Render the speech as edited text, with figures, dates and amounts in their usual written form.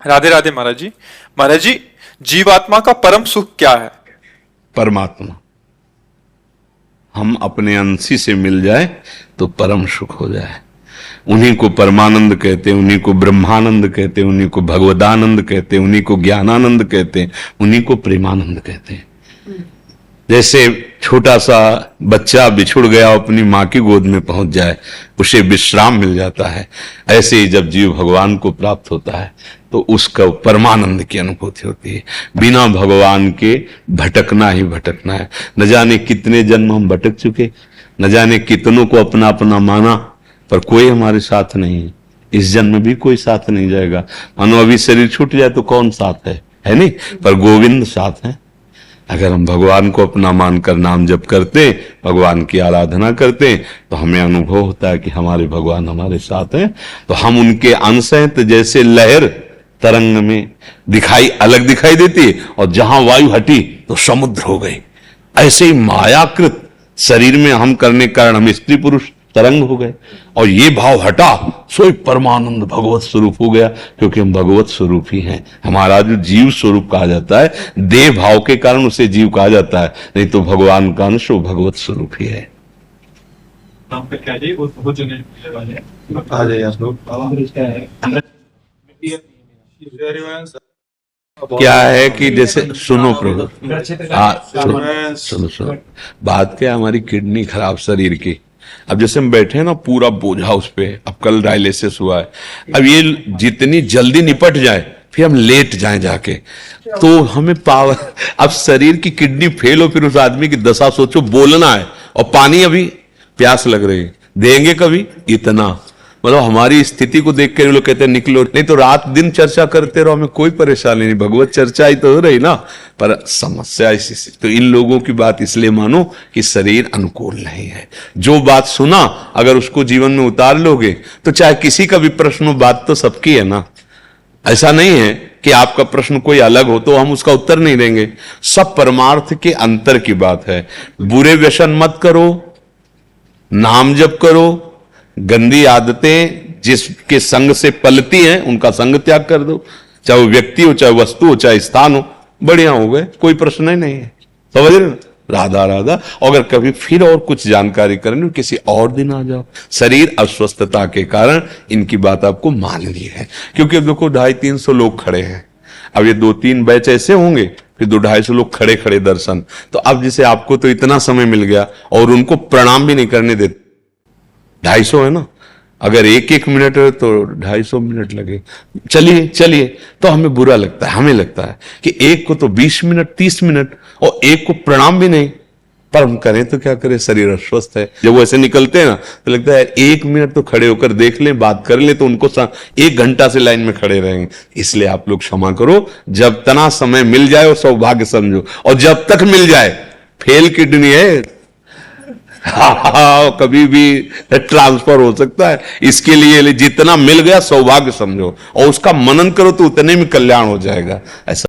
राधे राधे महाराज जी। महाराज जी, जीवात्मा का परम सुख क्या है? परमात्मा। हम अपने अंशी से मिल जाए तो परम सुख हो जाए। उन्हीं को परमानंद कहते हैं, उन्हीं को ब्रह्मानंद कहते हैं, उन्हीं को भगवदानंद कहते हैं, उन्हीं को ज्ञानानंद कहते हैं, उन्हीं को प्रेमानंद कहते हैं। जैसे छोटा सा बच्चा बिछुड़ गया अपनी माँ की गोद में पहुंच जाए, उसे विश्राम मिल जाता है, ऐसे ही जब जीव भगवान को प्राप्त होता है तो उसका परमानंद की अनुभूति होती है। बिना भगवान के भटकना ही भटकना है। न जाने कितने जन्म हम भटक चुके, न जाने कितनों को अपना अपना माना, पर कोई हमारे साथ नहीं है। इस जन्म भी कोई साथ नहीं जाएगा। मानो अभी शरीर छूट जाए तो कौन साथ है नहीं, पर गोविंद साथ है। अगर हम भगवान को अपना मानकर नाम जप करते, भगवान की आराधना करते, तो हमें अनुभव होता है कि हमारे भगवान हमारे साथ हैं, तो हम उनके अंश हैं। तो जैसे लहर तरंग में अलग दिखाई देती और जहां वायु हटी तो समुद्र हो गई, ऐसे ही मायाकृत शरीर में हम करने के कारण हम स्त्री पुरुष तरंग हो गए, और ये भाव हटा सोई परमानंद भगवत स्वरूप हो गया, क्योंकि हम भगवत स्वरूप ही हैं। हमारा जो जीव स्वरूप कहा जाता है, देह भाव के कारण उसे जीव कहा जाता है, नहीं तो भगवान का अंश वो भगवत स्वरूप ही है। क्या है कि जैसे सुनो प्रभु, सुनो बात क्या, हमारी किडनी खराब शरीर की। अब जैसे हम बैठे हैं ना, पूरा बोझा उस पे, अब कल डायलिसिस हुआ है, अब ये जितनी जल्दी निपट जाए फिर हम लेट जाएं जाके, तो हमें पावर। अब शरीर की किडनी फेल हो, फिर उस आदमी की दशा सोचो। बोलना है और पानी अभी प्यास लग रही है, देंगे कभी इतना? मतलब हमारी स्थिति को देख कर लोग कहते हैं निकलो, नहीं तो रात दिन चर्चा करते रहो, हमें कोई परेशानी नहीं, भगवत चर्चा ही तो हो रही ना। पर समस्या इसी, तो इन लोगों की बात इसलिए मानो कि शरीर अनुकूल नहीं है। जो बात सुना अगर उसको जीवन में उतार लोगे तो चाहे किसी का भी प्रश्न हो, बात तो सबकी है ना। ऐसा नहीं है कि आपका प्रश्न कोई अलग हो तो हम उसका उत्तर नहीं देंगे। सब परमार्थ के अंतर की बात है। बुरे व्यसन मत करो, नाम जप करो, गंदी आदतें जिसके संग से पलती हैं उनका संग त्याग कर दो, चाहे वो व्यक्ति हो, चाहे वस्तु हो, चाहे स्थान हो, बढ़िया हो गए, कोई प्रश्न ही नहीं है। समझ रहे ना? राधा राधा। अगर कभी फिर और कुछ जानकारी करनी, किसी और दिन आ जाओ। शरीर अस्वस्थता के कारण इनकी बात आपको माननी है, क्योंकि देखो 250-300 लोग खड़े हैं। अब ये 2-3 बैच ऐसे होंगे, फिर 200-250 लोग खड़े खड़े दर्शन। तो अब जैसे आपको तो इतना समय मिल गया और उनको प्रणाम भी नहीं करने देते। 250 है ना, अगर 1-1 मिनट है तो 250 मिनट लगे। चलिए चलिए, तो हमें बुरा लगता है। हमें लगता है कि एक को तो 20 मिनट 30 मिनट और एक को प्रणाम भी नहीं, पर हम करें तो क्या करें, शरीर अस्वस्थ है। जब वो ऐसे निकलते हैं ना तो लगता है 1 मिनट तो खड़े होकर देख लें, बात कर ले, तो उनको 1 घंटा से लाइन में खड़े रहेंगे। इसलिए आप लोग क्षमा करो, जब तना समय मिल जाए और सौभाग्य समझो, और जब तक मिल जाए, फेल किडनी है, कभी भी ट्रांसफर हो सकता है। इसके लिए जितना मिल गया सौभाग्य समझो और उसका मनन करो, तो उतने में कल्याण हो जाएगा। ऐसा